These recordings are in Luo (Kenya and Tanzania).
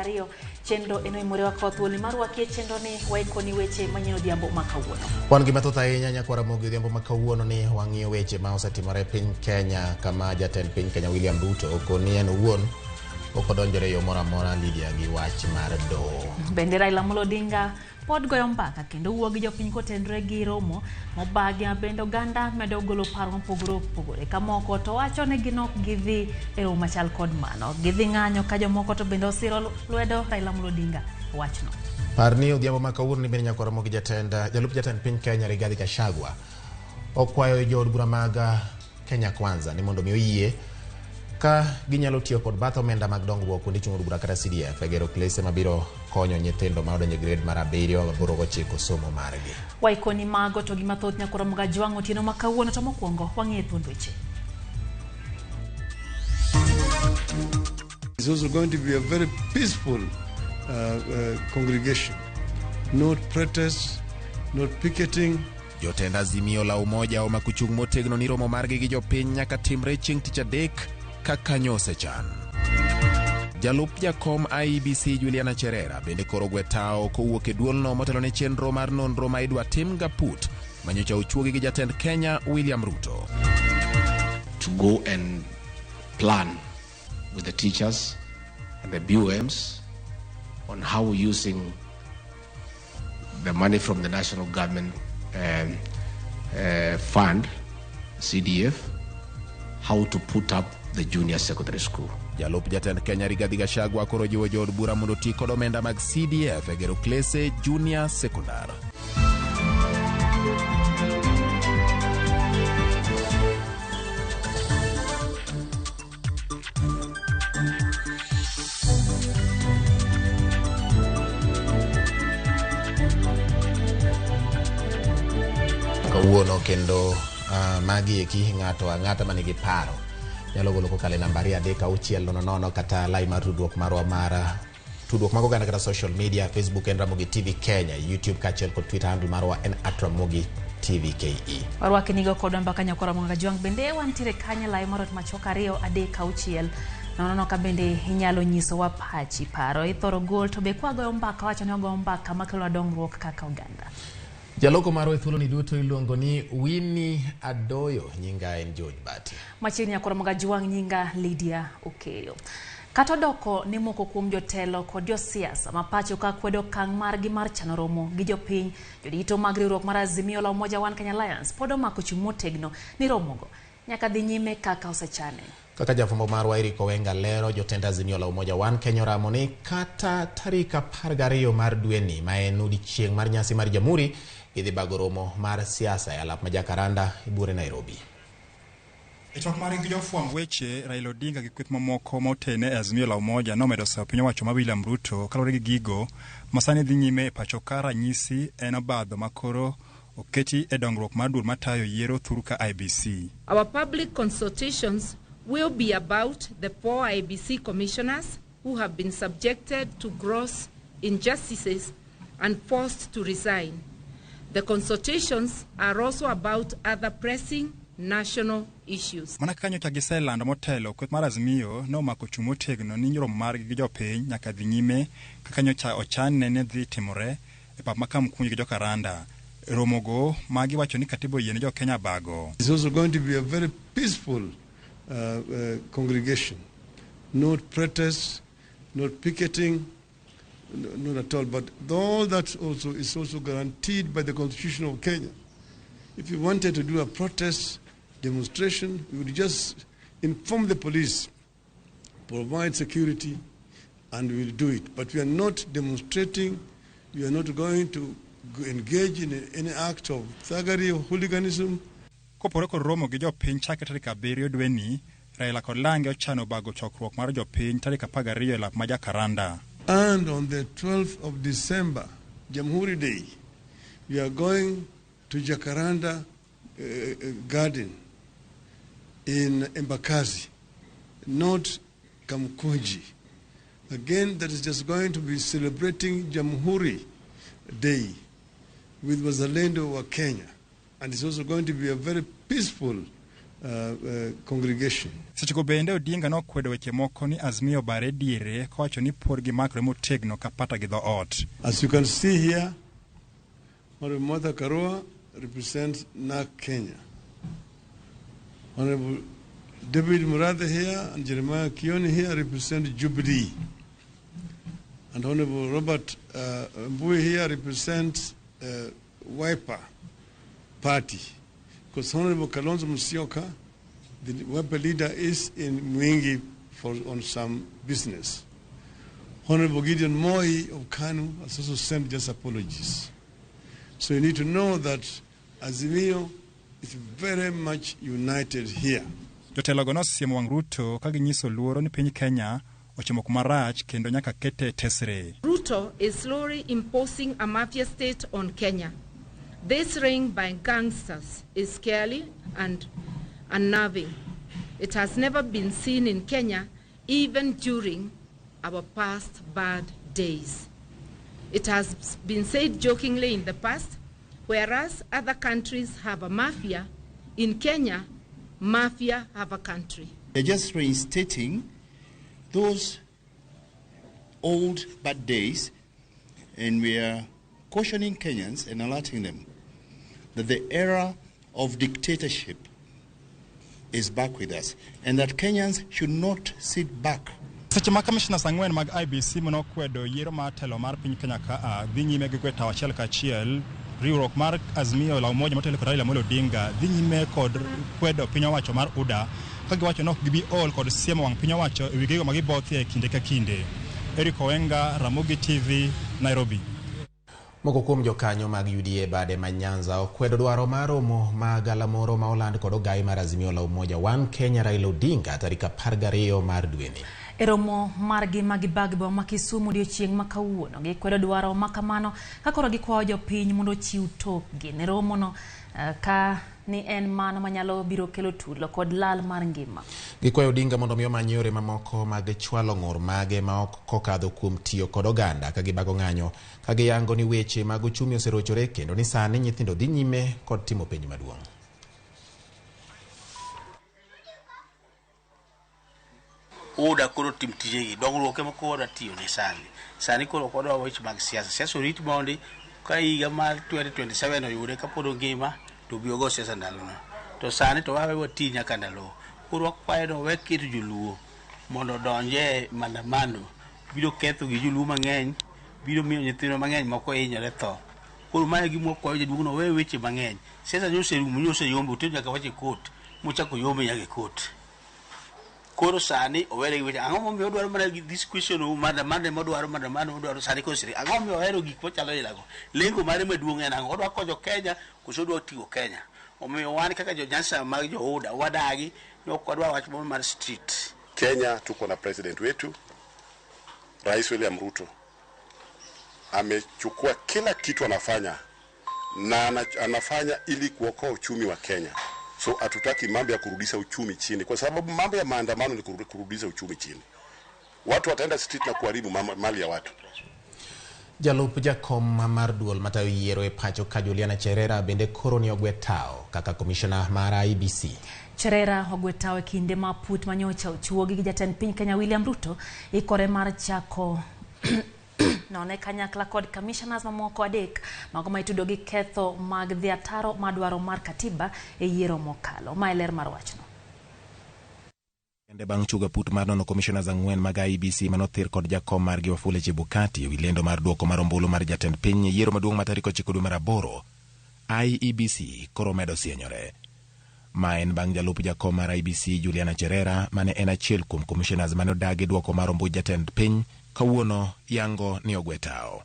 ariyo chenro eno Oimore wakothuoli marwaki chenro ni waikoni weche manyien odhiambo makawuono. Wan gi mathoth ahinya nyaka Ramogi odhiambo makawuono ni wang'iyo weche ma osetimore piny Kenya kama jatend piny Kenya William Ruto okoni en owuon okodonjore yo moro amora Lydia gi wach mar doho. Bende Raila Odinga pod goyo mbaka kendo wuo gi jopiny kotenore gi romo mobagi bende oganda medo golo paro mopogore opogore ka moko to wacho ni ginok gidhi e romo machal kod mano gidhi ng'anyo ka jomoko to bende osiro lwedo Raila Odinga wachno. Parni odhiambo makawuono ni bende nyaka Ramogi jalup jatend piny Kenya Rigathi Gachagua okwayo jood bura mag Kenya Kwanza ni mondo mi oyie ka ginyalo tiyo kod bath omenda mag dongruok kuonde chung' od bura kata CDF e gero klese mabiro konyo nyithindo ma odonjo grade mar 7 8 somo margi. Waikoni mago to gi mathoth nyaka Ramogi Jwang' otieno makawuono to mokwongo wang'e thuond weche. It's also going to be a very peaceful congregation. Not protests, not picketing. Jotend Azimio la Umoja oma kuchung' motegno ni romo margi gi jopiny nyaka timre chieng' tich adek kaka nyosechan. Jalup jakom IEBC Juliana Cherera bende koro gwetao kowuok e duolno motelo ne chenro mar nonro ma idwa tim gaput manyocha ochuogi gi jatend Kenya William Ruto. To go and plan with the teachers and the BOMs on how we're using the money from the national government fund, CDF, how to put up the junior secondary school. Jalup jatend Kenya Rigathi Gachagua koro jiwo jood bura mondo ti kod omenda mag CDF e gero klese junior secondar. Kawuono kendo magi eki ng'ata manigi paro nyalo golo kokale nambari 360 kata line mar tudruok marwa mar tudruok mago gana kata social media Facebook en Ramogi TV Kenya, YouTube kachel kod Twitter handle marwa en @Ramogi TV KE. Warwaki nigo kod mbaka nyaka Ramogi Jwang' bende wantire kanya line marot machoka 2 nono ka bende inyalo nyiso wa pachi paro ithoro gol to be kwago mbaka wacho ni ogo mbaka makelo dongruok kaka oganda. Jaloko maro thuolo ni duto iluongo ni Winnie Adoyo nyinga en George Bati. Machiegni nyaka Ramogi Jwang' nyinga Lydia Okeyo. Kata doko ni moko kuom jotelo kod josiasa mapacho ka kwedo kang' margi mar chano romo gi jopiny jodito mag riwruok mar Azimio la Umoja One Kenya Alliance pod omako chung' motegno ni romogo nyaka dhi nyime kaka osechane. Kaka jafumbo marwa Eric Owenga lero jotend Azimio la Umoja One Kenya oramo ni kata tarik 12 mar dweni ma en odiechieng' mar nyasi mar Jamhuri idhi bago romo mar siasa e alap ma Jakaranda ibure Nairobi. E tok mare gi jofwamb weche Raila Odinga gi kweth mamoko motene e Azimio la Umoja nomedo sayo piny owacho ma William Ruto kalore gi gigo masani dhi nyime e pacho ka ranyisi en obadho makoro oketi e dongruok mar dur matayo yiero thuru ka IBC. Our public consultations will be about the 4 IBC commissioners who have been subjected to gross injustices and forced to resign. The consultations are also about other pressing national issues. Mana kanyo cha giselando motelo kweth mar Azimio no mako chung' motegno ni romo margi gi jopiny nyaka dhi nyime kaka nyocha ochan ne dhi timore e pap makam kunyi gi Jakaranda. Romogo magi wacho ni katibo yene jo Kenya bago. It's also going to be a very peaceful congregation. Not protests, not picketing, not at all. But all that also is also guaranteed by the Constitution of Kenya. If you wanted to do a protest, demonstration, you would just inform the police, provide security, and we will do it. But we are not demonstrating, we are not going to engage in any act of thuggery or hooliganism. Kopore kod romo gi jopiny chake tarik 7 dweni, Raila kod Lange ochano bago chokruok mar jopiny tarik 12 e lap ma Jakaranda. And on the 12th of December, Jamhuri Day, we are going to Jacaranda Garden in Embakasi, not Kamkunji. Again, that is just going to be celebrating Jamhuri Day with Wazalendo wa Kenya. And it's also going to be a very peaceful congregation. Seche bende Odinga nokwedo weche moko ni Azimio bare diere kowacho ni pod gimakre motegno kapata gi dhoot. As you can see here, Honorable Martha Karua represents NARC Kenya. Honorable David Murathe here and Jeremiah Kioni here represent Jubilee. And Honorable Robert Mbui here represents Wiper Party. Because Honorable Kalonzo Musyoka, the Wiper leader, is in Mwingi on some business. Honorable Gideon Moi of Kanu has also sent just apologies. So you need to know that Azimio is very much united here. Jotelo go nosiemo wang' Ruto ka ginyiso luoro ni piny Kenya ochimo kuma rach kendo nyaka kete tesre. Ruto is slowly imposing a mafia state on Kenya. This reign by gangsters is scary and unnerving. It has never been seen in Kenya, even during our past bad days. It has been said jokingly in the past, whereas other countries have a mafia, in Kenya, mafia have a country. They're just reinstating those old bad days, and we are cautioning Kenyans and alerting them that the era of dictatorship is back with us, and that Kenyans should not sit back. Seche ma commissioners ang'wen mag IBC manokwedo yiero mar telo mar piny Kenya ka dhi nyime gi gweta achiel kachiel, riwruok mar Azimio la Umoja motelo kod Raila Amolo Odinga dhi nyime kod kwedo piny owacho mar UDA ka giwacho nok gibi ol kod siemo wang' piny owacho e wi gigo ma gibothie kinde ka kinde. Eric Owenga, Ramogi TV, Nairobi. Moko kuom jokanyo mag UDA bade ma Nyanza okwedo dwaro mar romo mag galamoro ma oland kod ogai mar Azimio la Umoja One Kenya Raila Odinga tarik 12 mar dweni. Eromo margi magibagbo makisumu odiochieng' ma kawuono gikwedo dwaro makamano ka koro gikwayo jopiny mondo chiw tokgi ne romono ka ni en mano manyalo biro kelo tulo kod lal mar ngima. Gikwayo Odinga mondo miyo many yore mamoko mag chwalo ng'ur mage ma ok kokadho kuom tiyo kod oganda ka gibago ng'anyo ka giyango ni weche mag uchumi oserochore kendo ni sani nyithindo dhi nyime kod timo penj maduong'. Oda koro tim tijegi dongruoke ma koro tiyo ne sani koro kodwa weche mag siasa orit mondi ka higa mar 2027 oyude ka pod ngima to biogo siasa ndalono to sani to wawe wati nyaka ndalo koro wakwayo no we keto joluo mondo donje maandamano biro ketho gi joluo mang'eny biro miyo nyithindo mang'eny moko hinyore tho koro mae gimo kwayo jaduong' no we weche mang'eny siasa nyose yombe otedo nyaka wache kot mochako yombe nyaka kot. Koro sani owere gi weche ang'o momiyo odwaro mana this question maandamano modwaro sani kosiri ang'o momiyo ohero gik machalo ilago lengo mare maduong' en ang'o odwa konyo Kenya koso odwa tiyo Kenya omiyo wan kaka jonyansa mag jooda wadagi ni ok wadwa wach moro mar street. Kenya tuko na president wetu Rais William Ruto amechukua kila kitu anafanya na anafanya ili kuokoa uchumi wa Kenya. So hatutaki mambo ya kurudisha uchumi chini kwa sababu mambo ya maandamano ni kurudisha uchumi chini. Watu wataenda street na kuharibu mali ya watu. Jalup jakom mar duol matayo yiero e pacho ka Juliana Cherera bende koro ni ogwetao kaka komishona mar IBC. Cherera ogwetao e kinde ma put manyocha ochuogi gi jatend piny Kenya William Ruto ikore mar chako none kanyakla kod commissioners mamoko adek mago ma itudo gi ketho mag dhi ataro madwaro mar katiba e yiero mokalo. Mailer mar wachno. Kende bang' chuga put mar nono commissioners ang'wen mag IBC manothir kod jakom margi Wafula Chebukati ewi lendo mar duoko mar ombulu mar jatend piny yiero maduong' ma tarik 9 dwe mar 8, IEBC koro medo sienyore. Ma en bang' jalup jakom mar IBC Juliana Cherera mane en achiel kuom commissioners mane odagi duoko mar ombulu jatend piny kawuono yango ni ogwetao.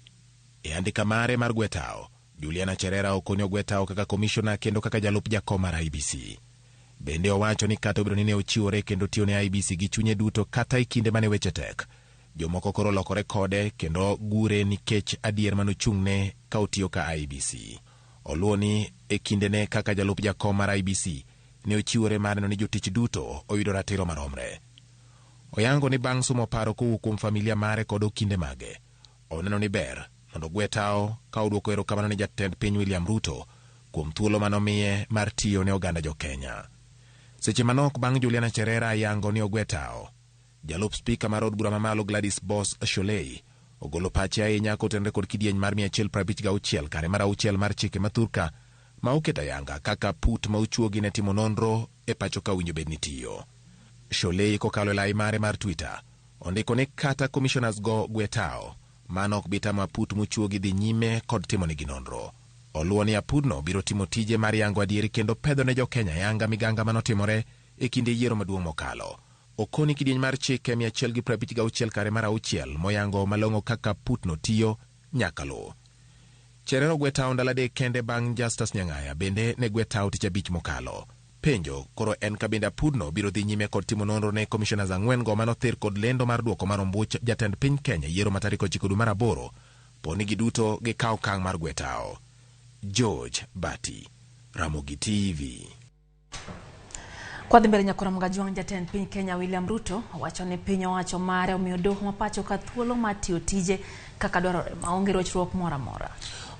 E andika mare mar gwetao, Juliana Cherera okoni ogwetao kaka komishona kendo kaka jalup jakom mar IBC. Bende owacho ni kata obiro ni ne ochiwore kendo tiyo ne IBC gi chunye duto kata ikinde mane weche tek. Jomoko koro lokore kode kendo gure nikech adier manochung'ne ka otiyo ka IBC. Oluoni e kindene kaka jalup jakom mar IBC ne ochiwore mar neno ni jotich duto oyudo ratiro maromre. Oyango ni bang' sumo paro kowuok kuom familia mare kod okinde mage, oneno ni ber mondo gwetao ka oduoko erokamano ni jatend piny William Ruto kuom thuolo manomiye mar tiyo ne oganda jo Kenya. Seche manok bang' Juliana Cherera yango ni ogwe tao, jalup spika mar od bura mamalo Gladys Boss Sholei ogolo pache ahinya kotenre kod kidieny mar 156 kare mar 6 mar chike mathurka ma oketa yanga kaka put ma uchuogi ne timo nonro e pacho ka winjo bed ni tiyo. Sholei kokalo lai mare mar Twitter ondiko ni kata commissioners go gwetao manok bitama put muchuogi dhi nyime kod timo nigi nonro. Oluwo ni apudno biro timo tije mar yango adieri kendo pedho ne jo Kenya yanga miganga manotimore e kinde yiero maduong' mokalo. Okoni kidieny mar chike 156 kare mar 6 moyango malong'o kaka putno tiyo nyaka luw. Cherera gwetao ndalo adek kende bang' Justus Nyang'aya bende ne gwetao tich abich mokalo. Penjo koro en ka bende apudno biro dhi nyime kod timo nonro ne commissioners 4 go manothir kod lendo mar duoko mar ombuch jatend piny Kenya yiero ma tarik 9 dwe mar 8 poni giduto gikawo kang' mar gwetao. George Bati, Ramogi TV. Kwa dhimbele nyakora mgajwang' jatend piny Kenya William Ruto wacho ni piny owacho mare omiyo doho mapacho ka thuolo matiyo tije kaka dwarore maonge rochruok moro amora.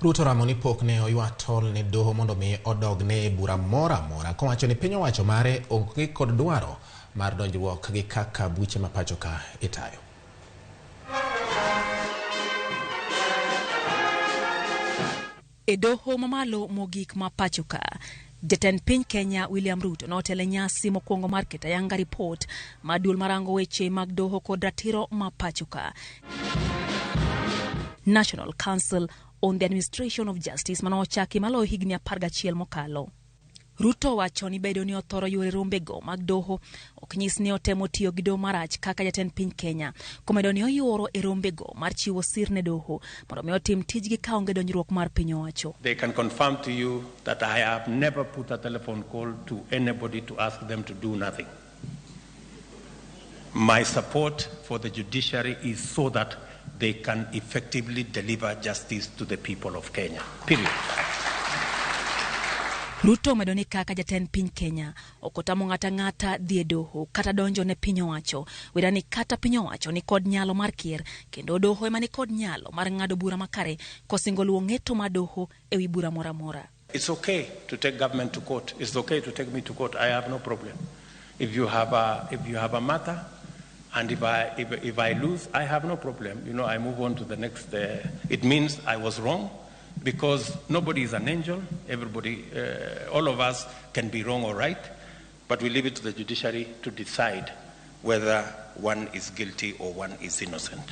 Ruto ramo ni pok ne oywa tol ne doho mondo mi odogne bura moro amora kowacho ni piny owacho mare onge kod dwaro mar donjruok gi kaka buche mapacho ka itayo. E doho mamalo mogik mapacho ka, jatend piny Kenya William Ruto notelo nyasi mokwongo mar keto ayanga report mar duol marango weche mag doho kod ratiro mapacho ka. National Council on the Administration of Justice manochaki malo higni 11 mokalo. Ruto wacho ni bedo ni othoro yore rombego mag doho oknyis ni otemo tiyo gi doho marach kaka jatend piny Kenya. Komedo ni oyuoro e rombego mar chiwo sir ne doho mondo mi otim tijgi ka onge donjruok mar piny owacho. They can confirm to you that I have never put a telephone call to anybody to ask them to do nothing. My support for the judiciary is so that they can effectively deliver justice to the people of Kenya. Period. Ruto medo ni kaka jatend piny Kenya okotamo ng'ata dhi e doho kata donjo ne piny owacho. Weda ni kata piny owacho ni kod nyalo mar kier kendo doho ema ni kod nyalo mar ng'ado bura makare kosingo luwo ng'eto ma doho e wi bura mora mora. It's okay to take government to court. It's okay to take me to court. I have no problem. If you have a matter and if I lose, I have no problem. You know, I move on to the next. It means I was wrong. Because nobody is an angel, everybody, all of us can be wrong or right, but we leave it to the judiciary to decide whether one is guilty or one is innocent.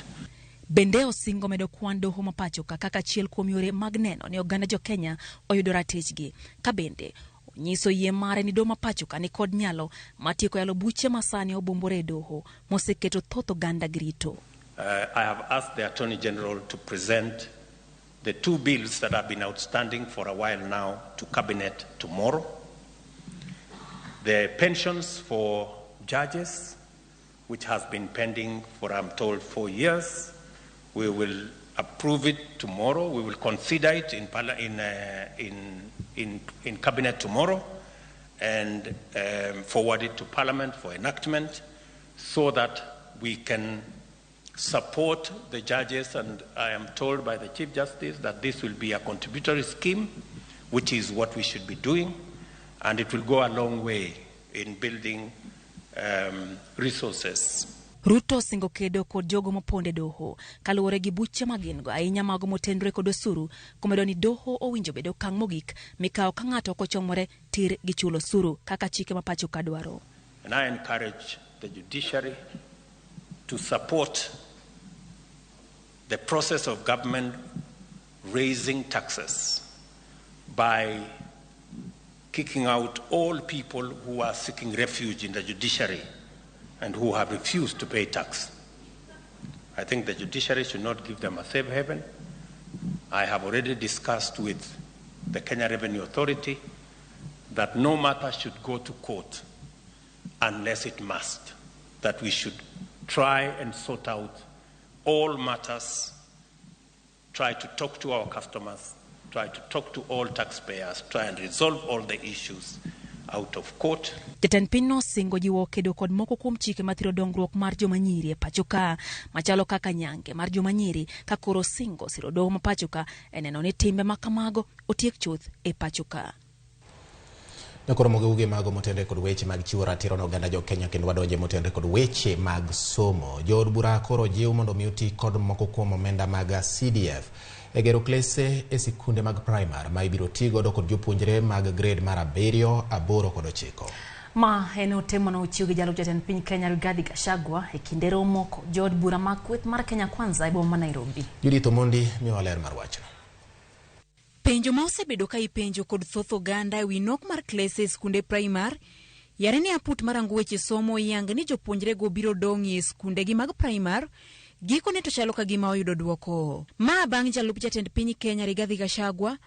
Bende osingo medo kwan doho mapacho kaka chiel kuom yore mag neno ni oganda jo Kenya oyudo ratechgi. Ka bende nyiso yie mare ni doho mapacho ka ni kod nyalo matieko yalo buche masani obumbore doho moseketo thoth oganda grito. I have asked the Attorney General to present the 2 bills that have been outstanding for a while now to Cabinet tomorrow. The pensions for judges, which has been pending for, I'm told, 4 years. We will approve it tomorrow. We will consider it in Cabinet tomorrow and forward it to Parliament for enactment so that we can support the judges, and I am told by the Chief Justice that this will be a contributory scheme, which is what we should be doing, and it will go a long way in building resources. Ruto singo kedo kod jogo moponde doho kaluwore gi buche magingo ahinya mago motenre kod osuru komedo ni doho owinjo bedo kang' mogik mikawo ka ng'ato kochomore tir gi chulo osuru kaka chike mapacho ka dwaro. And I encourage the judiciary to support the process of government raising taxes by kicking out all people who are seeking refuge in the judiciary and who have refused to pay tax. I think the judiciary should not give them a safe haven. I have already discussed with the Kenya Revenue Authority that no matter should go to court unless it must, that we should try and sort out all matters, try to talk to our customers, try to talk to all taxpayers, try and resolve all the issues out of court. Jatend piny no singo jiwo kedo kod moko kuom chike mathiro dongruok mar joma nyiri e pacho ka machalo kaka nyange mar joma nyiri ka koro singo siro doho mapacho ka eneno ni timbe makamago otiek chuth e pacho ka. Nakoro mogeuge mago motende kod weche mag chiwo ratiro na oganda jo Kenya kendo wadonje motende kod weche mag somo. Jood bura koro jiw mondo miuti kod moko kuom omenda mag CDF e gero klese e sikunde mag primary ma ibiro tigo kod jopuonjre mag grade mar 7, 8 kod 9. Ma en otemo no uchiwo gi jalup jatend piny Kenya Rigathi Gachagua e kinde romo kod jood bura mag kweth mar Kenya Kwanza e boma ma Nairobi. Judith Omondi miyo ler mar wachno. Penjo ma osebedo ka ipenjo kod thoth oganda ewi nok mar klese skunde primar yare ni aput marango weche somo yang ni jopuonjre go biro dongi e skunde gi mag primar giko ne to chalo ka gima oyudo duoko. Ma bang' jalup jatend piny Kenya Rigathi Gachagua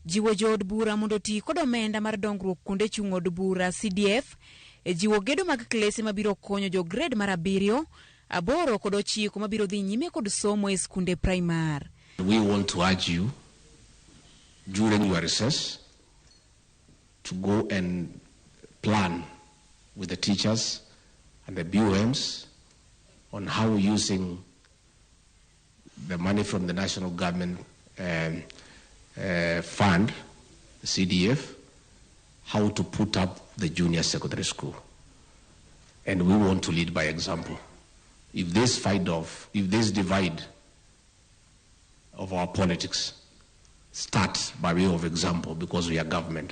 jiwo jood bura mondo ti kod omenda mar dongruok kunde chung' od bura CDF e jiwo gedo mag klese mabiro konyo jo grade mar 7, 8 kod 9 mabiro dhi nyime kod somo e skunde primar. We want to urge you during your recess to go and plan with the teachers and the BOMs on how using the money from the national government fund, the CDF, how to put up the junior secondary school. And we want to lead by example. If this divide of our politics starts by way of example, because we are government,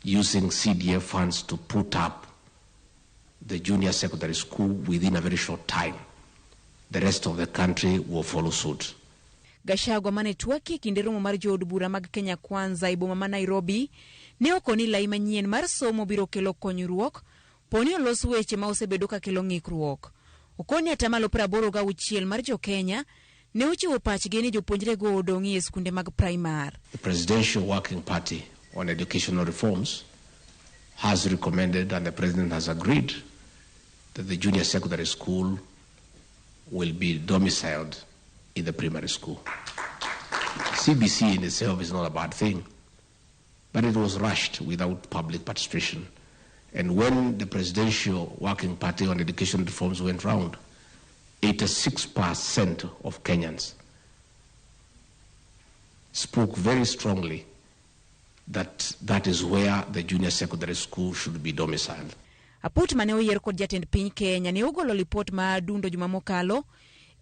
using CDF funds to put up the junior secondary school within a very short time, the rest of the country will follow suit. Gachagua mane twaki kinde romo mar jood bura mag Kenya Kwanza e boma ma Nairobi ne okoni lai manyien mar somo biro kelo konyruok poni olos weche ma osebedo ka kelo ng'ikruok. Okoni atamalo 86 mar jo Kenya ne ochiwo pachgi ni jopuonjre go odongi e skunde mag primar. The Presidential Working Party on Educational Reforms has recommended and the President has agreed that the junior secondary school will be domiciled in the primary school. CBC in itself is not a bad thing, but it was rushed without public participation. And when the Presidential Working Party on Education Reforms went round, 86% of Kenyans spoke very strongly that that is where the junior secondary school should be domiciled. Aput mane oyier kod jatend piny Kenya ne ogolo lipot ma dundo juma mokalo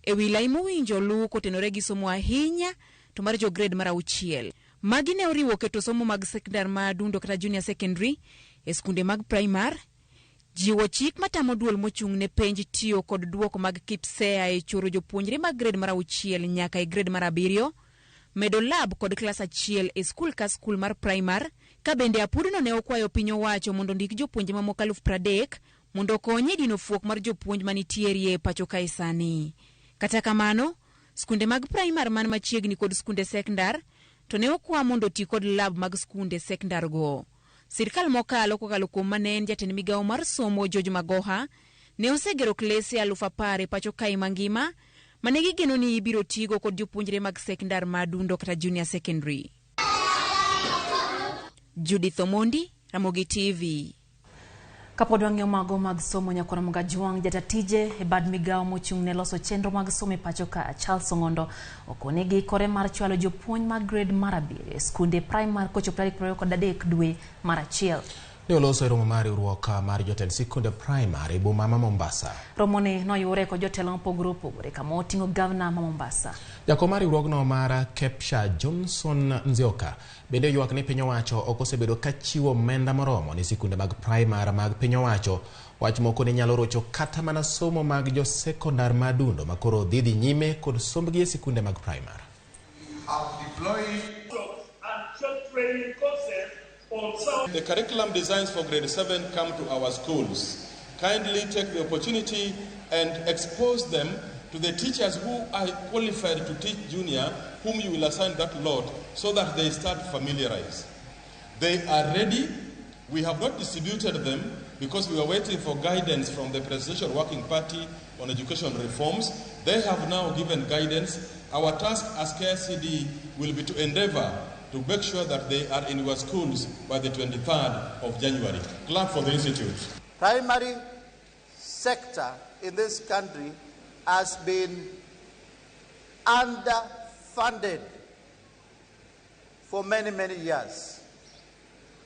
e wi lai mowinjo luw kotenore gi somo ahinya to mar jo grade mar 6. Magi ne oriwo keto somo mag sekondar ma dundo kata junior secondary e skunde mag primar, jiwo chik matamo duol mochung' ne penj tiyo kod duoko mag KIPSEA e choro jopuonjre mag grade mar 6 nyaka e grade mar 7, medo lab kod klas 1 e skul ka skul mar primar, ka bende apudno ne okwayo piny owacho mondo ndik jopuonje mamoko 30,000 mondo konye dino fuok mar jopuonj manitiere e pacho kae sani. Kata kamano, skunde mag primar man machiegni kod skunde sekondar to ne okwa mondo ti kod lab mag skunde sekondar go. Sirkal mokalo kokalo kuom manen jatend migawo mar somo George Magoha ne osegero klese 10,000 pacho kae mangima mane gigeno ni ibiro tigo kod jopuonjre mag sekondar madundo kata junior secondary. Judith Omondi, Ramogi TV. Kapod wang'eyo mago mag somo nyakona mga juang jatatije e bad migawo mochung' ne loso chenro mag somo pacho ka Charles Ongondo okonegi kore mar chwalo jopuonj mag grade mar 7 skunde primar kochopo 23 dwe mar 1. Ne oloso romo mar riwruok mar jotend sikunde primary e boma ma Mombasa. Romo ni noyure kod jotelo mopogore opogore kama oting'o gavana ma Mombasa. Jakom mar riwruogno mar Kepsha Johnson Nzioka bende ywak ni piny owacho ok osebedo ka chiwo omenda moromo ni sikunde mag primary mag piny owacho, wach moko ne nyalo rocho kata mana somo mag jo sekondar madundo makoro dhi nyime kod sombgi e sikunde mag primary. The curriculum designs for grade 7 come to our schools. Kindly take the opportunity and expose them to the teachers who are qualified to teach junior, whom you will assign that load, so that they start familiarize. They are ready. We have not distributed them because we are waiting for guidance from the Presidential Working Party on Education Reforms. They have now given guidance. Our task as KCD will be to endeavor to make sure that they are in your schools by the 23rd of January. Clap for the institute. Primary sector in this country has been underfunded for many, many years.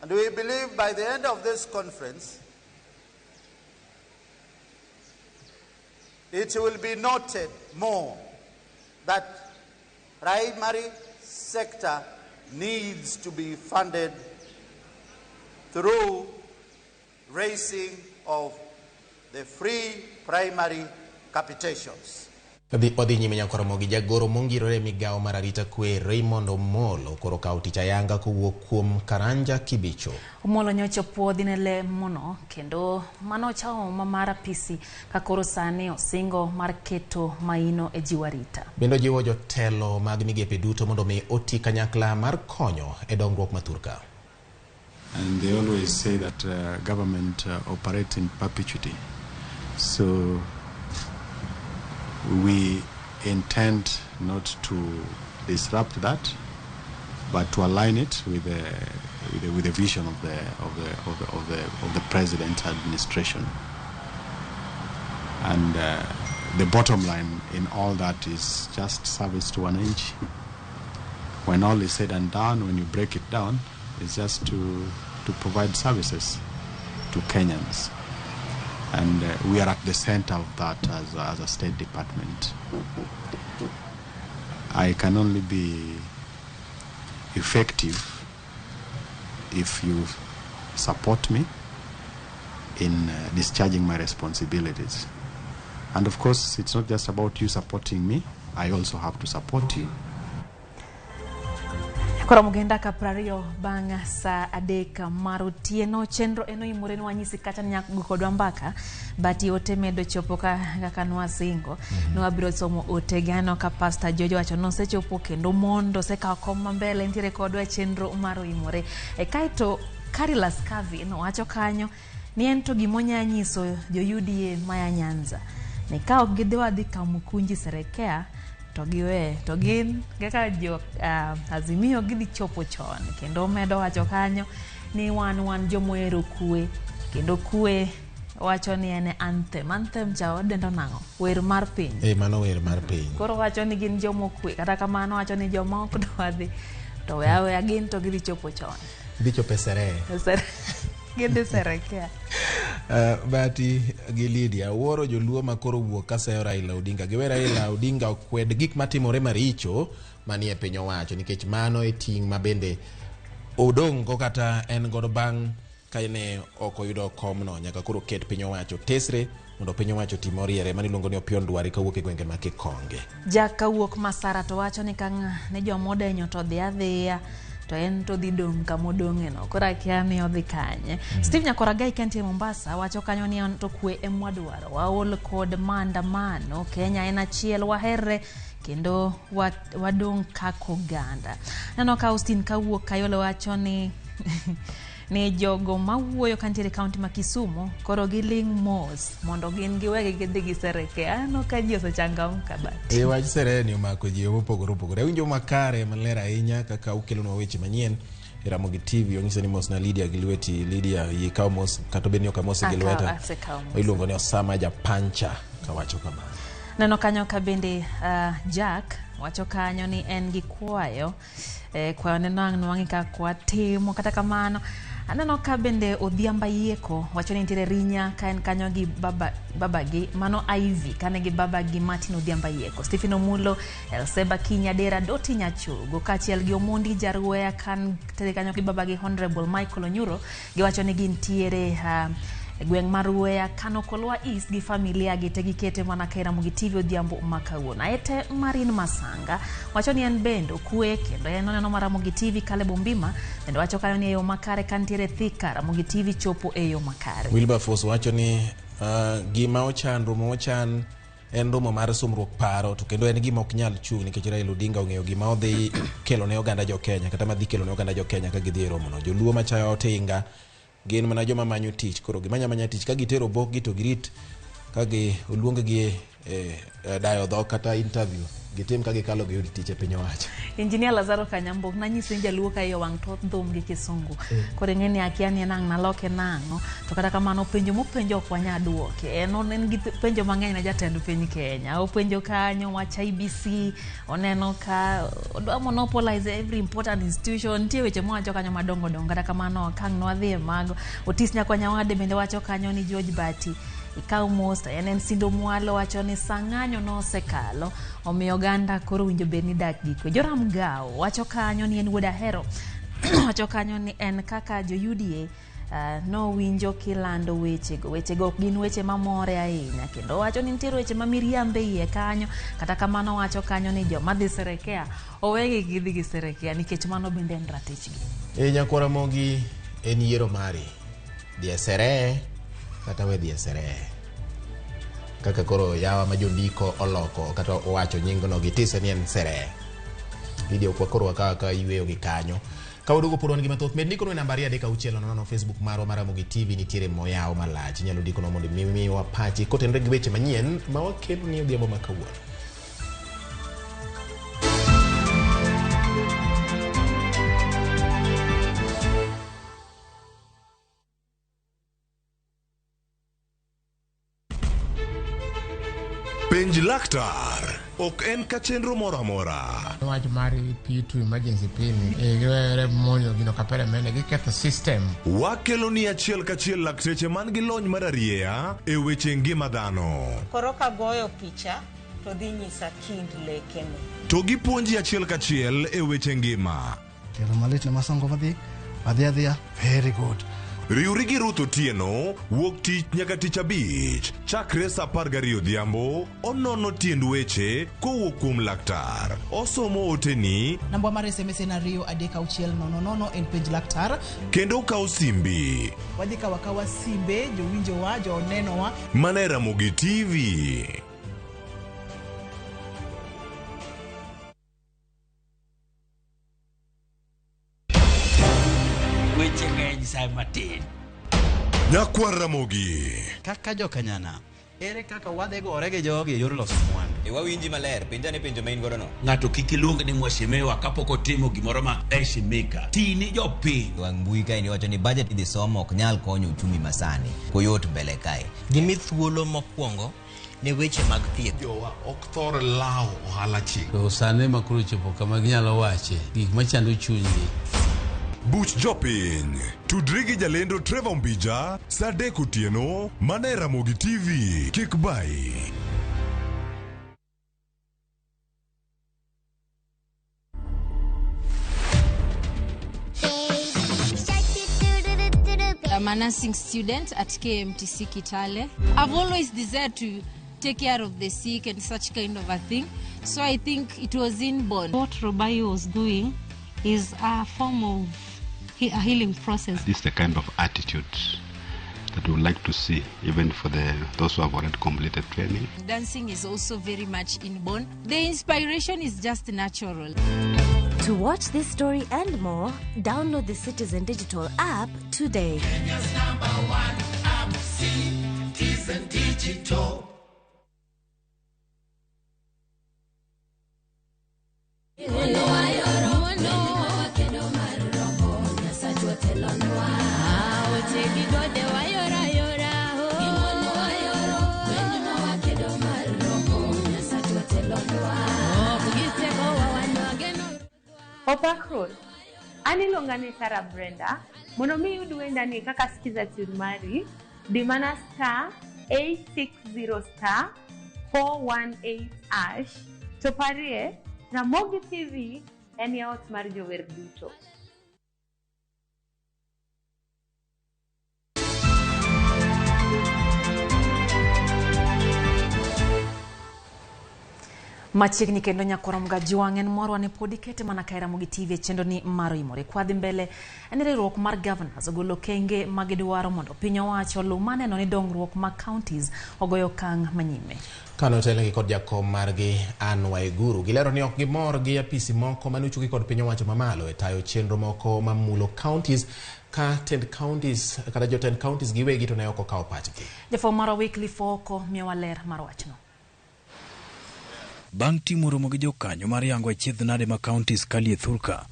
And we believe by the end of this conference, it will be noted more that primary sector needs to be funded through raising of the free primary capitations. Odhi nyime Nyakoromogi jagoro mongirore migao mar arita kwe Raymond Omolo koro kawo tich ayanga kowuok kuom Karanja Kibicho. Omolo nyocha puodhi ne le mono kendo mano chao mar apisi ka koro sani osingo mar keto maino e jiwarita. Bendo jiwo jotelo mag migepe duto mondo mi oti kanyakla mar konyo e dongruok ma Thurka. And they always say that government operates in perpetuity. So we intend not to disrupt that, but to align it with the vision of the president's administration. And the bottom line in all that is just service to an age. When all is said and done, when you break it down, it's just to provide services to Kenyans. And we are at the center of that as a State Department. I can only be effective if you support me in discharging my responsibilities. And of course, it's not just about you supporting me, I also have to support you. Kora mugenda ka prario banga sa adeka marutieno chenro eno Oimore wanyisi kacha nyak gukodwa mbaka bati ote medo chopo ka kanwa singo no abiro somo otegano ka Pastor Jojo wacho no se chopo kendo mondo se ka koma mbele ntire kodwa chenro mar Oimore e kaito Carilas Kavi no wacho kanyo ni ento gimonya nyiso jo UDA maya Nyanza ne ka ogidwa dhi kamukunji serekea to gin kaka jo Azimio gidhi chopo chon kendo medo wacho kanyo ni wan jomoero kue kendo kue wacho ni ene anthem cha odendo nango wer mar piny mano wer mar piny koro wacho ni gin jomo kue kata kamano wacho ni joma ok dwadhi to yawe agin to gidhi chopo chon gidhi chopo sere gidhi serekea Bati gi Lydia woro joluo makoro wuok kaseyo Raila Odinga giwe Raila Odinga okwed gik matimore maricho manie piny owacho nikech mano e ting' mabende odongo kata en godo bang' kaine ok oyudo komno nyaka koro ket piny owacho tesre mondo piny owacho timoriere maniluongo ni Opion Dwari kawuok e gwenge ma Kikonge. Jaka wuok Masara to wacho ni kang' ne jomodenyo to dhi adhiya to en to dhi dong kamodong'e no kora kia ni odhi kanye. Steve Nyakoragai kenti Mombasa wacho kanyo ni on to kwe emwadwaro waol kod maandamano Kenya en achiel waherre kendo wadong kako ganda. Nano ka Austin kawuok Kayole wacho ni ne jogo mawuoyo kantiere kaunti ma Kisumu koro giling mos mondo gin giwegi gidhi gisereke ano ka ji osechangamka bati wach sereni omako ji opogore winjo makare maler ahinya kaka ukelonwa weche manyien e Ramogi TV onyiso ni mos na Lydia Gilweti Lydia yikaw mos kato benio ka mos Gilweta iluongo ni Osama Japancha kawacho kamano. Neno kanyo ka bende Jack wacho kanyo ni en gi kwayo kwayo nenwangi ka kwatimo kata kamano. Aneno ka bende Odhiamba Yeko wacho ni nitiere rinya ka en kanyo gi babagi mano Ivy kane gi babagi Martin Odhiamba Yeko Stephen Omulo Elseba Kinyadera Doti Nyachugo kachiel gi Omondi Jarwea kan tere kanyo gi babagi Honorable Michael Onyuro giwacho ni gintiere gweng marwea kano kolwa East gi familia gi tegi kete mana kaira Ramogi TV Odhiambo makawuono. Ete Marin Masanga wacho ni en bendo kue kendo en neno mar Ramogi TV Kale Bombima bendo wacho kayo ni eyo makare kantiere Thika Ramogi TV chopo eyo makare. Wilberforce wacho ni gima ochan romo ochan en romo mar sumruok paro to kendo en gima ok nyal chung nikech Raila Odinga ong'eyo gima odhi kelo ne oganda jo Kenya kata madhi kelo ne oganda jo Kenya ka gidhi e romo no. Joluo machayo otinga gin mana joma manyo tich koro gimanya tich ka gitero bok gi to girit kagi oluonggi dayo dhok kata interview gitim kagi kalo gi yud tich e piny owacho. Engineer Lazaro Kanyambo nanyisi jaluo ka yo wang thoth dhum gi kisungu kore ng'eni akia ni nang naloke nango to kata kamano penjo mopenjo ok wanya duoke en gi penjo mang'eny na jatend piny Kenya openjo kanyo wach IBC oneno ka odwa monopolize every important institution tie weche mowacho kanyo madongo dongo kata kamano kang nwadhi e mago Otis Nyakwanyawade bende wacho kanyo ni George Bati ikaw most en Sindo Mwalo wacho ni sang'anyo no sekalo omiyo ganda koro winjo bedni dak gi kwe. Joram Gao wacho kanyo ni en wuod ahero wacho kanyo ni en kaka jo UDA no winjo kilando wechego ok gin weche mamore ahinya kendo wacho ni nitiere weche mamiriambe iye kanyo kata kamano wacho kanyo ni joma dhi serekea owegi gidhi gi serekea nikech mano bende en ratichgi. Nyakwara Mogi en yiero mari dhie sere kata we dhie sere kaka koro yawa ma jondiko oloko kata owacho nyingno gitise ni en sere video kwa koro kaka yweyo gi kanyo ka udugo puron gi mathoth med ndiko no namba 3 Facebook marwa mar RAMOGI TV nitiere moyaw malach nyalo ndiko no mondo mimi wa pachi kotenre gi weche manyien ma wakelo ni odhiambo makawuono. Penj laktar ok en ka chenro moro amora. Wach mar P2 emergency pin e monyo gino kapere mene giketho system. Wakelo ni achiel kachiel lakteche man gi lony mararieya e weche ngima dhano. Koro ka goyo picha to dhi nyisa kind lekene. To gipuonji achiel kachiel e weche ngima. Kero malit na masongo adhia very good. Riuri gi Ruth Otieno wuok tich nyaka tich abich chakre sa 12 odhiambo onono tiend weche kowuok kuom laktar osomo oteni namba mar SMS en 23600 en penj laktar kendo kaw simbi wadhi kawa simbe jowinjo wa jo neno wa mana RAMOGI TV. Weche ng'eny sa matin. Nyakwar RAMOGI. Kaka jokanyana, ere kaka wadhi gore gi jogi yor loso mwandu. Wawinji maler, penjane penjo main godo no. Ng'ato kik iluong ni mwashemewa kapok otimo gimoro ma heshimika. Tini jopiny. Wang mbui kae ni wacho ni budget idhi somo ok nyal konyo uchumi masani. Koyot mbele kae. Gimi thuolo mokwongo ne weche mag thieth. Jowa ok thor lao ohala chik. To sane makuru chopo kama ginyalo wache gik machando chunygi. Buch jopiny tudri gi jalendo Trevor Mbija sa 3 otieno mana RAMOGI TV. Kik bai. I'm a nursing student at KMTC Kitale. I've always desired to take care of the sick and such kind of a thing. So I think it was inborn. What Robai was doing is a form of a healing process. This is the kind of attitude that we would like to see even for those who have already completed training. Dancing is also very much inborn. The inspiration is just natural. To watch this story and more, download the Citizen Digital app today. Kenya's #1 app, Citizen Digital. Opak Road. Ani longani Sarah Brenda. Mono mi uduenda ni kaka sikiza turmari. Dimana *860 *418#. Toparie RAMOGI TV en yaot mar jower duto. Machiegni kendo nyakorom gajuangen morwa ne podi kete mana ka RAMOGI TV chendo ni mar Oimore kwadhi mbele en riwruok mar governors ogolo kenge magidwaro mondo piny owacho lu maneno ni dongruok ma counties ogoyo kang manyime. Kano tele kod jakom margi Waiguru gilero ni ok gimor gi apisi moko manuchugi kod piny owacho mamalo e tayo chenro moko mamulo counties ka tend counties kada jotend counties giwegi to ne oko kawo pachgi. Jafom mar Weekly Foko miyowa ler mar wachno. Bang' timo romo gi jokanyo mar yango achiedh nade ma counties kalie thurka,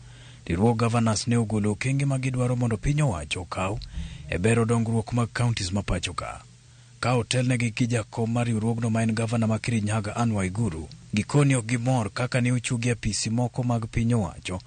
riwruog governors ne ogolo kenge magidwaro mondo piny owacho okaw e bero dongruok mag counties ma pacho ka. Ka otelnegi gi jakom mar riwruogno ma en gavana ma Kirinyaga Waiguru, gikoni ok gimor kaka ne ochugi apisi moko mag piny owacho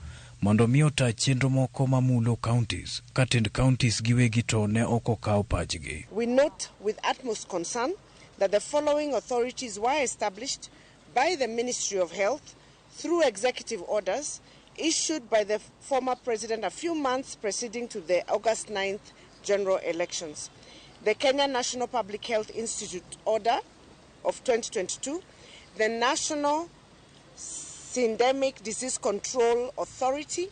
mondo mi ota chenro moko mamulo counties ka tend counties giwegi to ne ok okaw pachgi. We note with utmost concern that the following authorities were established by the Ministry of Health through executive orders issued by the former president a few months preceding to the August 9th general elections. The Kenya National Public Health Institute Order of 2022, the National Syndemic Disease Control Authority,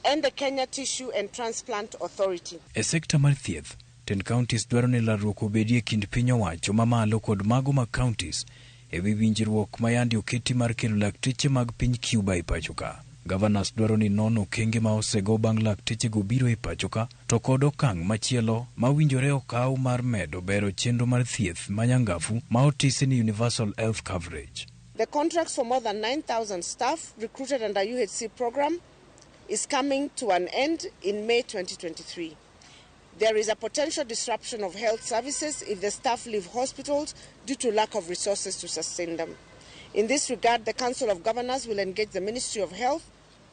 and the Kenya Tissue and Transplant Authority. E sekta mar thieth, ten counties dwaro ni larruok obedie kind piny owacho mamalo kod mago mag counties ewi winjruok mayandi oketi mar kelo lakteche mag piny Cuba e pachoka. Governors dwaro ni nono kenge ma osego bang' lakteche go biro e pachoka to kod okang' machielo mawinjore okaw mar medo bero chenro mar thieth manyangafu ma otisi ni universal health coverage. The contracts for more than 9,000 staff recruited under UHC program is coming to an end in May 2023. There is a potential disruption of health services if the staff leave hospitals due to lack of resources to sustain them. In this regard, the Council of Governors will engage the Ministry of Health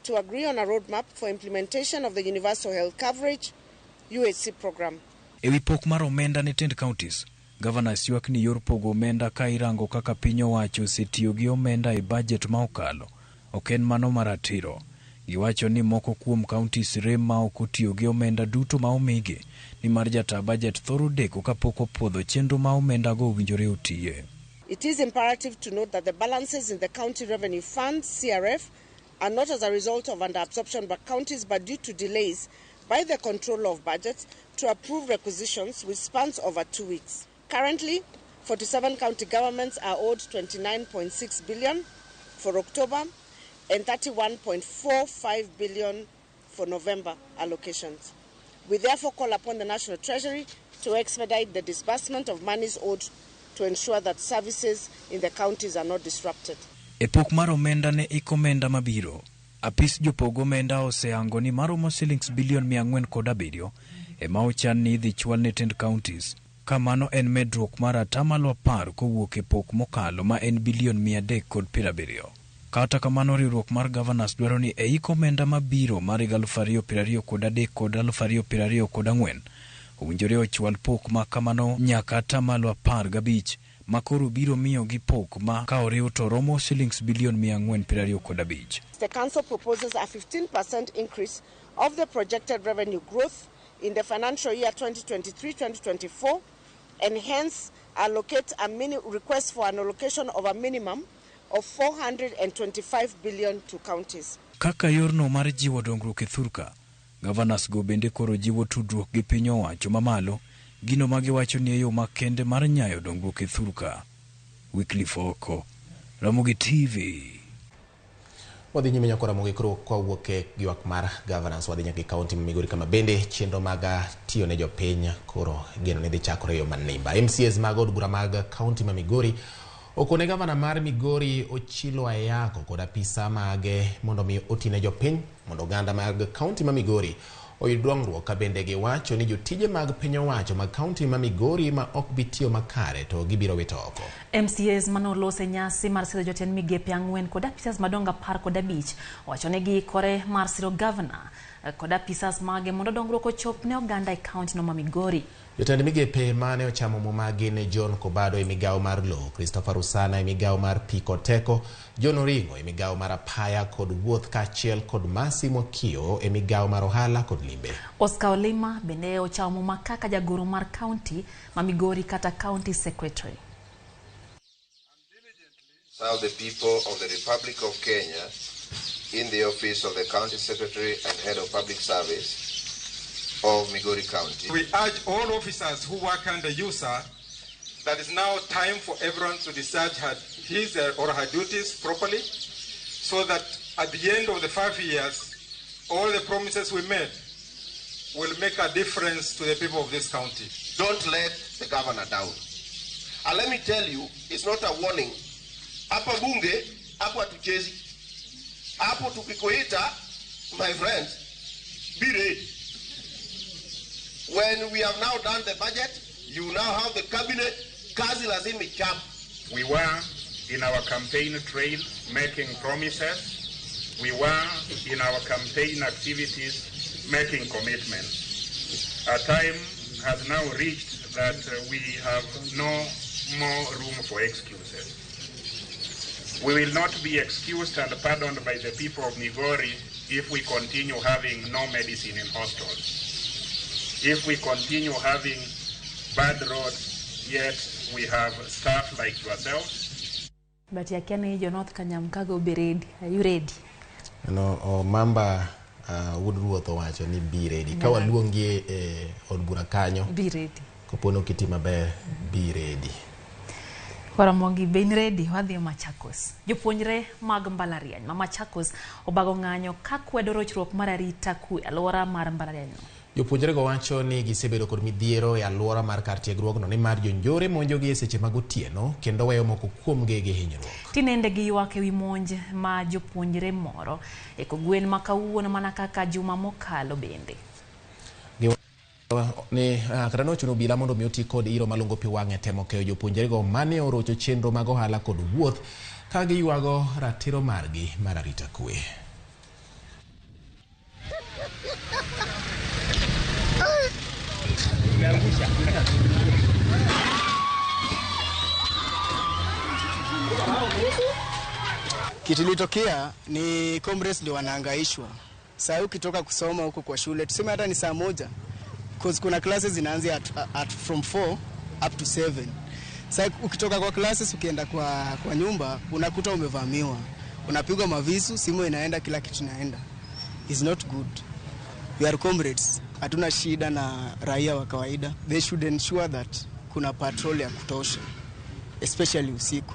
to agree on a roadmap for implementation of the Universal Health Coverage UHC program. Ewi pok mar omenda ne tend counties, governors ywak ni yor pogo omenda ka irango kaka piny owacho osetiyo gi omenda e budget ma okalo. Ok en mano maratiro. Giwacho ni moko kuom counties rem ma ok otiyo gi omenda duto ma omigi ni mar jata budget thoro deko kapok opwodho chenro ma omenda go winjore otiye. It is imperative to note that the balances in the County Revenue Fund, CRF, are not as a result of under-absorption by counties but due to delays by the controller of budgets to approve requisitions which spans over 2 weeks. Currently, 47 county governments are owed 29.6 billion for October and 31.45 billion for November allocations. We therefore call upon the National Treasury to expedite the disbursement of monies owed to ensure that services in the counties are not disrupted. Epok mar omenda ne ikomenda mabiro. Apis jopogo omenda oseango ni maromo shillings bilion 407 ema ochan ni idhi chwal ne tend counties. Kamano en medruok mar atamalo 10 kowuok e pok mokalo ma en bilion 370. Kata kamano riwruok mar governors dwaro ni e ikomenda mabiro mar 2023 kod 2024 owinjore ochwal pok ma kamano nyaka atamalo 15 makoro biro miyo gi pok ma ka oriw to romo shillings bilion 425. The council proposes a 15% increase of the projected revenue growth in the financial year 2023-2024 and hence allocate a request for an allocation of a minimum of 425 billion to counties. Kaka yorno mar jiwo dongruok e thurka, governors go bende koro jiwo tudruok gi piny owacho mamalo, gino magiwacho ni yo makende mar nyayo dongruok e thurka. Weekly Foko, RAMOGI TV. Wadhi nyime nyako RAMOGI koro kwa wuoke giwak mar governors wadhi nyaka county Migori kama bende chenro maga tiyo ne jopiny koro geno ne dhi chakore yo manimba. MCAs mag od bura mag county ma Migori okone gavana mar Migori Ochilo Ayako kod apisa mage mondo mi otine jopiny mondo ganda mag county ma Migori oyud dongruok ka bende giwacho ni jotije mag piny owacho mag county ma Migori ma ok bitiyo makare to gibiro wito oko. MCAs manolose nyasi mar siro jotend migepe 4 kod apisas madonga 15 wacho ne giikore mar siro governor kod apisas mage mondo dongruok ochop ne oganda e county no ma Migori. Jotend migepe mane ochamo mumagi ne John Kobado e migao mar lo, Christopher Usana e migao mar piko teko, John Oringo e migao mar apaya kod wuoth kachiel kod Massimo Kio e migao mar ohala kod limbe. Oscar Olima bende ochamo makaka jagoro mar county ma Migori kata county secretary. serve the people of the Republic of Kenya in the office of the County Secretary and Head of Public Service of Migori County. We urge all officers who work under you, sir, that it's now time for everyone to discharge his or her duties properly, so that at the end of the 5 years, all the promises we made will make a difference to the people of this county. Don't let the governor down. And let me tell you, it's not a warning. Hapa bunge, hapo hatuchezi. Hapo tukikuita, my friends, be ready. When we have now done the budget, you now have the cabinet, kazi lazima ichape. We were in our campaign trail making promises. We were in our campaign activities making commitments. Our time has now reached that we have no more room for excuses. We will not be excused and pardoned by the people of Migori if we continue having no medicine in hospitals. If we continue having bad roads, yet we have staff like yourselves. But yakene Jonoth Kanyamkago be ready. Are you ready? No, Mamba Woodruoth wacho ni be ready. Kawa luongi od bura kanyo. Be ready. Kopono kiti maber, be ready. Ramogi ben ready wadhi Machakos. Jopuonjre mag mbalariany ma Machakos obago ng'anyo ka kwedo rochruok mar arita kwe alwora mar mbalariany no. Jopuonjre go wacho ni gisebedo kod midhiero e alwora mar kar tiegruogno ni mar jonjore monjogi e seche mag otieno kendo weyo moko kuomgi gi hinyruok. Tinende gi ywak ewi monj ma jopuonjre moro e kogwen ma kawuono mana kaka juma mokalo bende. Ni kata nochuno obila mondo mi oti kod iro malungo pi wang'e temo keyo jopuonjre go mane orocho chenro mag ohala kod wuoth ka giywago ratiro margi mar arita kwe. Kitilitokea ni comrades ndio wanahangaishwa. Sasa ukitoka kusoma huko kwa shule, tuseme hata ni saa moja, because kuna classes zinaanza at from 4 up to 7. Sasa ukitoka kwa classes ukienda kwa nyumba unakuta umevamiwa. Unapigwa mavisu, simu inaenda, kila kitu inaenda. It's not good. We are comrades. Hatuna shida na raia wa kawaida. They should ensure that kuna patrol ya kutosha, especially usiku.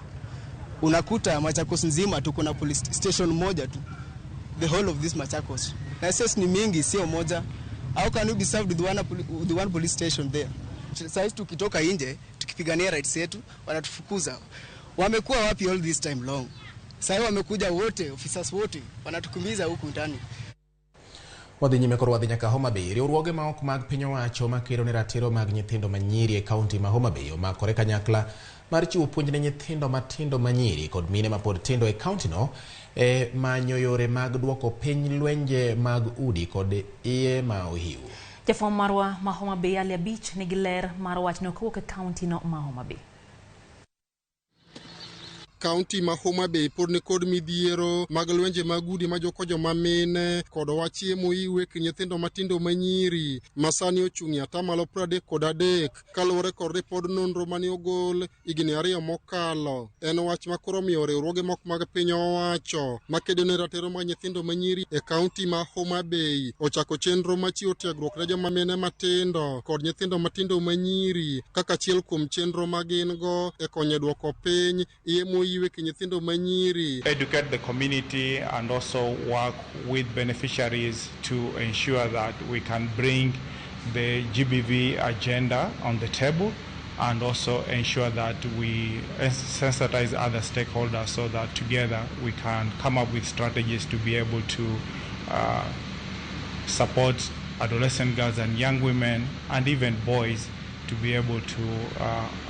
Unakuta Machakos nzima tu kuna police station moja tu, the whole of this Machakos. Na sasa ni mingi, sio moja. How can you be served with one police station there? Sasa tukitoka nje tukipigania rights yetu wanatufukuza. Wamekuwa wapi all this time long? Sasa wamekuja wote, officers wote wanatukimbiza huku ndani. Wadhi nyime kor wadhi nyaka Homa Bay. Riwruoge ma ok mag piny owacho makelo ne ratiro mag nyithindo manyiri e kaunti ma Homa Bay omakore kanyakla mar chiwo puonj ne nyithindo matindo manyiri kod mine mapod tindo e kaunti no manyo yore mag duoko piny lwenje mag udi kod iye ma ohiu. Jafwambo marwa ma Homa Bay Ali Abich nigi ler mar wachno kowuok e kaunti no ma Homa Bay. County ma Homa Bay pod ne kod midhiero mag lwenje mag udi ma jokojo mamine kod wachiemo iwe ki nyithindo matindo manyiri masani ochung'i atamalo 33 kaluwore kod ripod nonro mane ogol higni 2 mokalo. En wach makoro omiyo riwruoge moko mag piny owacho makedo ne ratiro mag nyithindo manyiri e kaunti ma Homa Bay ochako chenro machiwo tiegruok ne joma mine matindo kod nyithindo matindo manyiri kaka achiel kuom chenro magin go e konyo duoko piny iemo educate the community and also work with beneficiaries to ensure that we can bring the GBV agenda on the table and also ensure that we sensitize other stakeholders so that together we can come up with strategies to be able to support adolescent girls and young women and even boys to be able to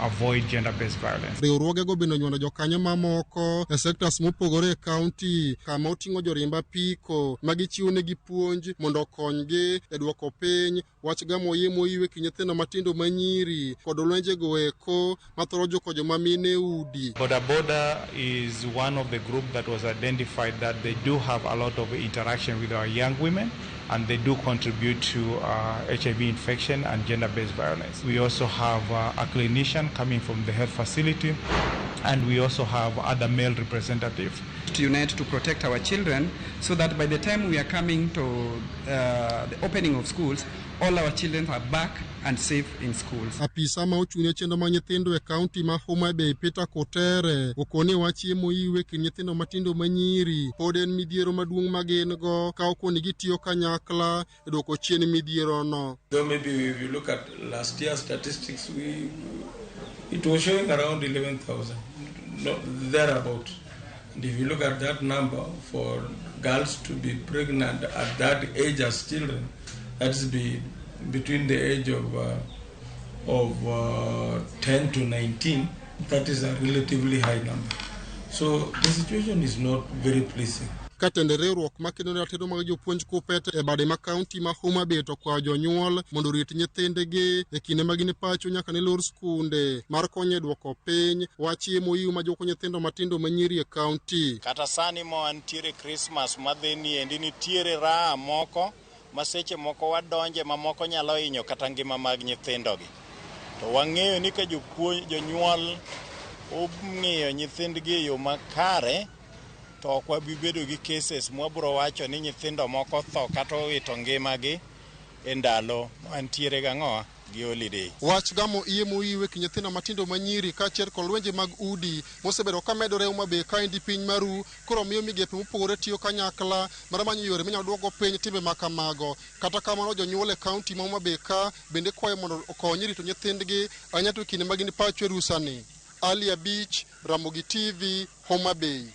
avoid gender-based violence. Riwruoge go bende nyuono jokanyo mamoko e sectors mopogore e county kama oting'o jorimb apiko magichiwo negi puonj mondo okonygi e duoko piny wach gamo yemo iwe ki nyithindo matindo manyiri kod lwenje go eko mathoro jokojo mamine udi. Boda Boda is one of the group that was identified that they do have a lot of interaction with our young women and they do contribute to HIV infection and gender-based violence. We also have a clinician coming from the health facility and we also have other male representatives. To unite to protect our children so that by the time we are coming to the opening of schools, all our children are back and safe in schools. Apisa ma ochune chendo ma nyithindo e county ma Homa Bay Peter Kotere okone wachiemo iwe ki nyithindo matindo manyiri pod en midhiero maduong' ma gin go ka okoni gitiyo kanyakla e dwoko chien midhiero no. So maybe if you look at last year's statistics, it was showing around 11,000, thereabout. And if you look at that number for girls to be pregnant at that age as children, that's between the age of 10 to 19, that is a relatively high number. So the situation is not very pleasing. Katende riwruok makendo ratiro mag jopuonj kupet e bade ma county ma Homa Bay to kwa jonyuol mondo rit nyithindegi e kinde ma gin pacho nyaka ne lor skunde mar konyo dwoko piny wachiemo iu ma joko nyithindo matindo manyiri e county. Kata sani mo antiere Christmas madheni endi nitiere raha moko maseche moko wadonje ma moko nyalo hinyo kata ngima mag nyithindogi. To wang'eyo ni ka jonyuol ong'iyo nyithindgi e yo makare to ok wabibedo gi cases mwabro wacho ni nyithindo moko tho kata owito ngimagi e ndalo mantiere gang'owa gi holiday. Wach gamo iemo iwe ki nyithindo matindo manyiri kaachiel kod lwenje mag udi mosebedo ka medore Homa Bay kaendi piny maru koro miyo migepe mopogore tiyo kanyakla mar manyo yore minyalo duogo piny timbe makamago. Kata kamano jonyuol e kaunti ma Homa Bay ka bende kwayo mondo okony rito nyithindgi ahinya to kinde ma gin pacho e rusani. Alia Beach, Ramogi TV, Homa Bay.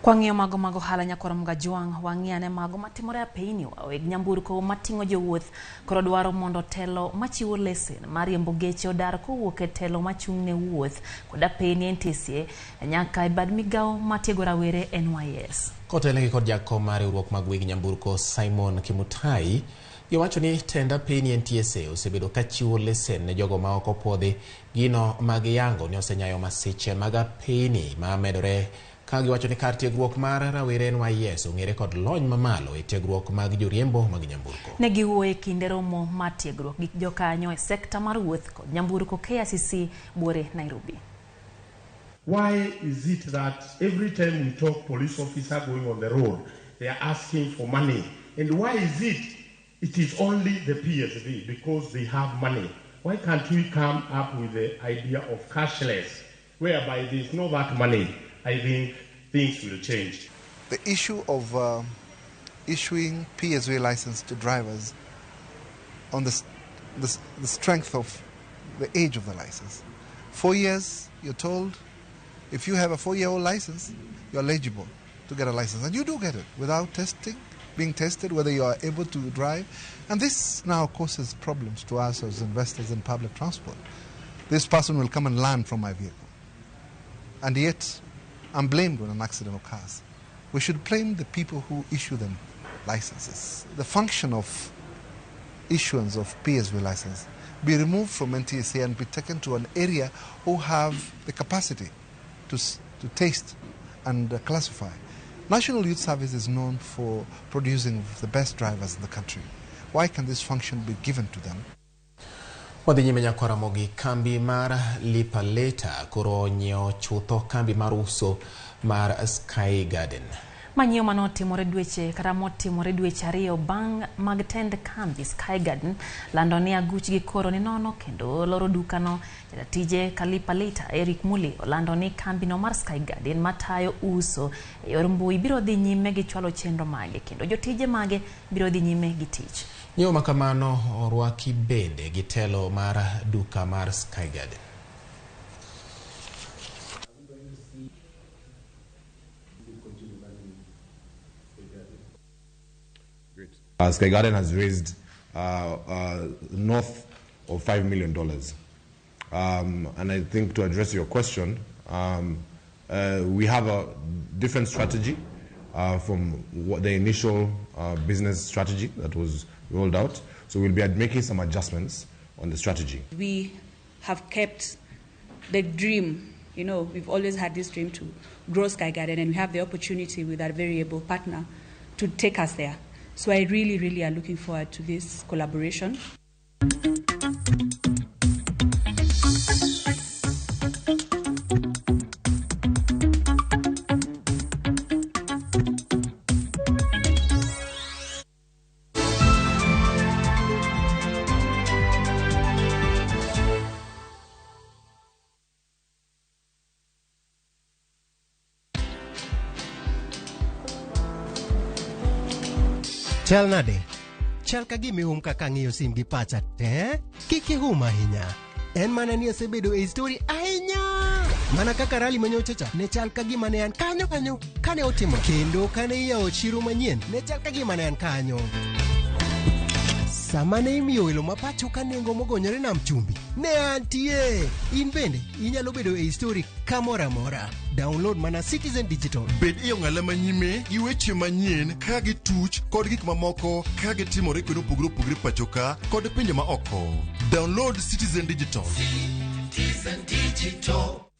Kwang'iyo mago hala nyakoro mga juang wang'iane mago matimore apeyni weg nyamburko mating'o jowuoth koro dwaro mondo telo machiwo lesen mar riembo geche odar kowuok e telo machung'ne wuoth kod apeyni NTSA nyaka e bad migawo matiego rawere NYS. Kotelegi kod jakom mar riwruok mag weg nyamburko Simon Kimutai giwacho ni tenda apeyni NTSA osebedo ka chiwo lesen ne jogo ma ok opuodhi gino mag yango ni osenyayo masiche mag apeyni ma medore ka giwacho ni kar tiegruok mar rawere NYS ong'ere kod lony mamalo e tiegruok mag joriembo mag nyamburko. Ne giwuoyo e kinde romo mar tiegruok gi jokanyo e sekta mar wuoth kod nyamburko KICC Buore, Nairobi. Why is it that every time we talk police officer going on the road, they are asking for money? And why is it is only the PSV because they have money? Why can't we come up with the idea of cashless, whereby there is no that money? I think things will change. The issue of issuing PSV license to drivers on the strength of the age of the license. 4 years, you're told, if you have a 4-year-old license, you're eligible to get a license. And you do get it without testing, being tested, whether you are able to drive. And this now causes problems to us as investors in public transport. This person will come and land from my vehicle. And yet, I'm blamed when an accident occurs. We should blame the people who issue them licenses. The function of issuance of PSV license be removed from NTSA and be taken to an area who have the capacity to taste and classify. National Youth Service is known for producing the best drivers in the country. Why can this function be given to them? Wadhi nyime nyako Ramogi kambi mar lipa leta koro nyiewo chutho kambi mar uso mar Sky Garden. Manyiewo manotimore dweche kata motimore dweche ariyo bang' mag tend kambi Sky Garden lando ni aguchgi koro ni nono kendo loro dukano. Jatije Kalipa Leta Eric Muli olando ni kambi no mar Sky Garden matayo uso e yor mbui biro dhi nyime gi chwalo chenro mage kendo jotije mage biro dhi nyime gi tich. Nyiewo makamano orwaki bende gi telo mar duka mar Sky Garden. Sky Garden has raised north of $5 million. And I think to address your question, we have a different strategy from what the initial business strategy that was rolled out. So we'll be making some adjustments on the strategy. We have kept the dream, You know, we've always had this dream to grow Sky Garden, and we have the opportunity with our very able partner to take us there. So I really, really am looking forward to this collaboration. Chal nade? Chal ka gimi kaka ng'iyo sim gi pacha te? Kiki ahinya. En mana ni asebedo e story ahinya. Mana kaka rali manyochacha ne chal ka gima ne an kanyo kane otimo. Kendo kane iyawo chiro manyien ne chal ka gima ne an kanyo. Sama ne imiyo welo mapacho ka nengo mogonyore nam chumbi ne antie. In bende inyalo bedo e story kamora mora. Download mana Citizen Digital. Bed iyo ng'ala manyime gi weche manyien ka gi tuch kod gik mamoko ka gi timore kendo opogore pacho ka kod pinje ma oko. Download Citizen Digital. Citizen Digital.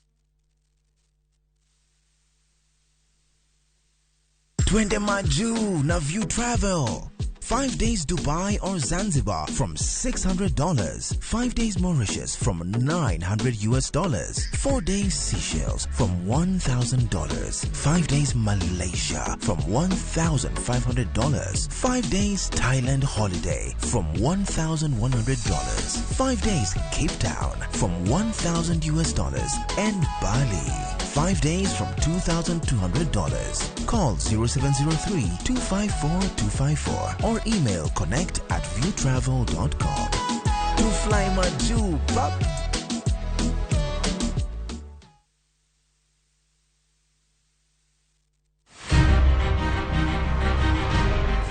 Twende Maju na View Travel. 5 days Dubai or Zanzibar from $600. 5 days Mauritius from $900. 4 days Seychelles from $1,000. 5 days Malaysia from $1,500. 5 days Thailand holiday from $1,100. 5 days Cape Town from $1,000 and Bali. 5 days from $2,200. Call 0703-254-254 or email connect@viewtravel.com. To fly Maju, pop.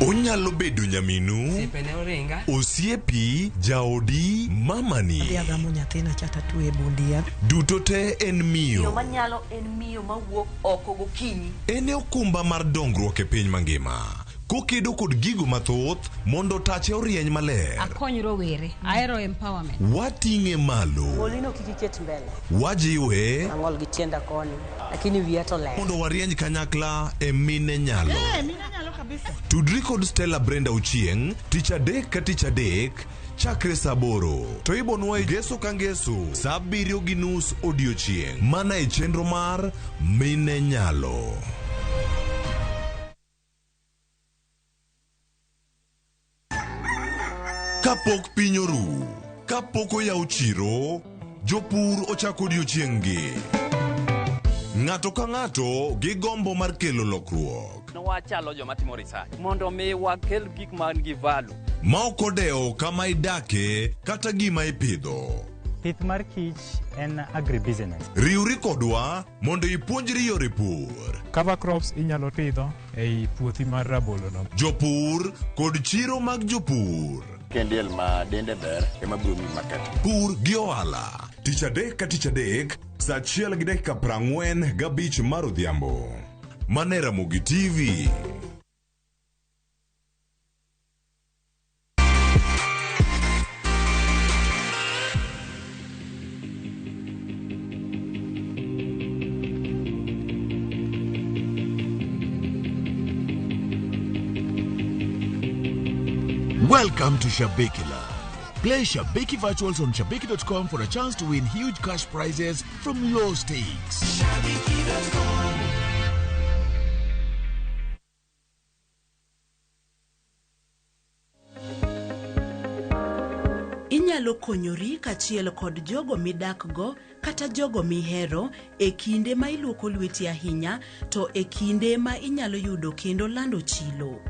Onyalo bedo nyaminu, osiepi, jaodi, mamani. Duto te en miyo. Manyalo en miyo mawuok oko gokinyi. En okumba mar dongruok e piny mangima. Kokedo kod gigo mathoth mondo tache orieny maler. Akony rowere, aero empowerment. Wating'e malo. Molino kikiket mbele. Wajiwe. Ang'ol gi tienda koni, lakini wiya to ler. Mondo warieny kanyakla e mine nyalo. Mine nyalo kabisa. Tudri kod Stella Brenda Ochieng, tich adek ka tich adek, chakre saa 8. To ibonwa Ngeso ka Ngeso, saa 7:30 odiochieng'. Mana e chenro mar Mine Nyalo. Kapok piny oru, kapok oyaw chiro, jopur ochako odiochieng'gi. Ng'ato ka ng'ato gi gombo mar kelo lokruok. Wachalo joma timo research mondo mi wakel gik man gi value. Ma ok odewo kama idake kata gima ipidho. Pith mar kich en agribusiness. Riwri kodwa mondo ipuonjri yore pur. Cover crops inyalo pidho ei puothi mar rabolo no. Jopur kod chiro mag jopur. Kendiel ma dende ber ema biro mi market. Pur gi ohala. Tich adek ka tich adek, saa 1:45 mar odhiambo. Mane Ramogi TV. Welcome to Shabiki Land. Play Shabiki Virtuals on Shabiki.com for a chance to win huge cash prizes from low stakes. Shabiki.com. Inyalo konyori kachiel kod jogo midakgo kata jogo mihero e kinde ma iluoko lweti ahinya, to e kinde ma inyalo yudo kendo lando chilo.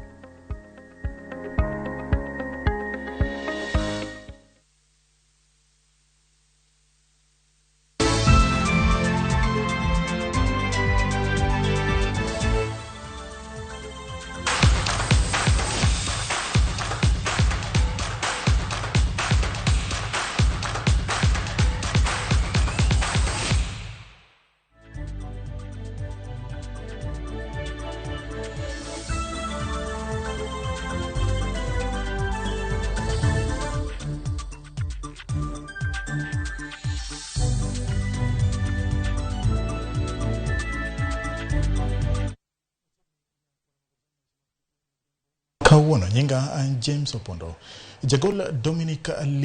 kawuono. Nyinga James Opondo. Jagol Dominic